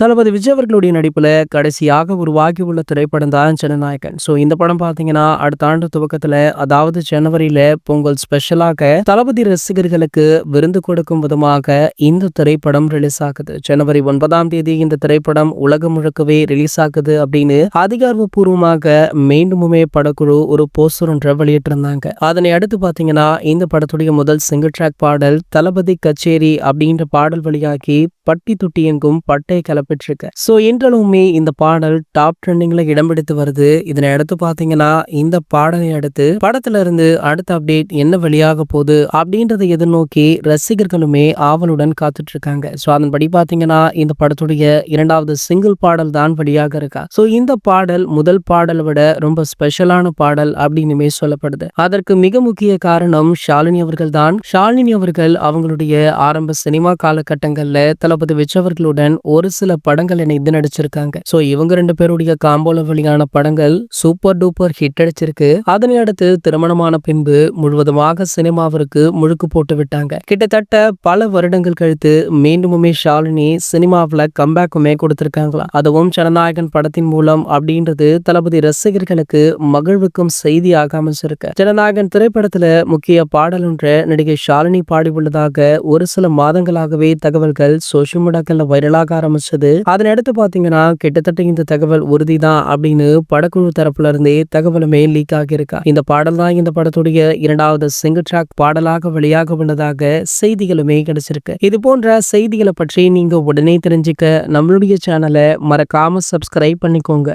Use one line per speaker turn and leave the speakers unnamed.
தளபதி விஜய் அவர்களுடைய நடிப்புல கடைசியாக உருவாகி உள்ள திரைப்படம் தான் ஜனநாயகன். இந்த படம் பாத்தீங்கன்னா அடுத்த ஆண்டு துவக்கத்துல, அதாவது ஜனவரியில பொங்கல் ஸ்பெஷலாக தளபதி ரசிகர்களுக்கு விருந்து கொடுக்கும் விதமாக இந்த திரைப்படம் ரிலீஸ் ஆகுது. ஜனவரி 9ஆம் தேதி இந்த திரைப்படம் உலகம் முழுக்கவே ரிலீஸ் ஆகுது அப்படின்னு அதிகாரப்பூர்வமாக மீண்டுமே படக்குழு ஒரு போஸ்டர் ஒன்றை வெளியிட்டிருந்தாங்க. அதனை அடுத்து பாத்தீங்கன்னா இந்த படத்துடைய முதல் சிங்கிள் ட்ராக் பாடல் தளபதி கச்சேரி அப்படின்ற பாடல் வழியாகி பட்டி தொட்டி எங்கும் பட்டை கிளப்பிட்டிருக்கு. இன்றளவுமே இந்த பாடல் டாப் ட்ரெண்டிங்ல இடம் பிடித்து வருது. இதனை அடுத்து பாத்தீங்கன்னா இந்த பாடலை அடுத்து படத்துல இருந்து அடுத்த அப்டேட் என்ன வெளியாக போகுது அப்படின்றத எதிர்நோக்கி ரசிகர்களுமே ஆவலுடன் காத்துட்டு இருக்காங்க. அதன்படி பாத்தீங்கன்னா இந்த படத்துடைய இரண்டாவது சிங்கிள் பாடல் தான் வெளியாக இருக்கா. இந்த பாடல் முதல் பாடலை விட ரொம்ப ஸ்பெஷலான பாடல் அப்படின்னுமே சொல்லப்படுது. அதற்கு மிக முக்கிய காரணம் ஷாலினி அவர்கள் தான். ஷாலினி அவர்கள் அவங்களுடைய ஆரம்ப சினிமா காலகட்டங்கள்ல தளபதி விஜய் அவர்களுடன் ஒரு சில படங்கள் இணைந்து நடிச்சிருக்காங்க. இவங்க ரெண்டு பேருடைய காம்போல வெளியான படங்கள் சூப்பர் டூப்பர் ஹிட் அடிச்சிருக்கு. அதனை அடுத்து திருமணமான பின்பு முழுவதுமாக சினிமாவிற்கு முழுக்கு போட்டு விட்டாங்க. கிட்டத்தட்ட பல வருடங்கள் கழித்து மீண்டுமே ஷாலினி சினிமாவில் கம்பேக்குமே கொடுத்திருக்காங்களா. அதுவும் ஜனநாயகன் படத்தின் மூலம் அப்படின்றது தளபதி ரசிகர்களுக்கு மகிழ்வுக்கும் செய்தியாக அமைச்சிருக்கு. ஜனநாயகன் திரைப்படத்துல முக்கிய பாடல் ஒன்றை நடிகை ஷாலினி பாடியுள்ளதாக ஒரு சில மாதங்களாகவே தகவல்கள் சோசியல் மீடியாக்கள்ல வைரலாக ஆரம்பிச்சது. அதனை அடுத்து பாத்தீங்கன்னா கிட்டத்தட்ட இந்த தகவல் உறுதிதான் அப்படின்னு படக்குழு தரப்புல இருந்தே தகவலுமே லீக் ஆகியிருக்கா. இந்த பாடல் தான் இந்த படத்துடைய இரண்டாவது சிங்கிள் ட்ராக் பாடலாக வெளியாக உள்ளதாக செய்திகளுமே கிடைச்சிருக்கு. இது போன்ற செய்திகளை பற்றி நீங்க உடனே தெரிஞ்சுக்க நம்மளுடைய சேனலை மறக்காம சப்ஸ்கிரைப் பண்ணிக்கோங்க.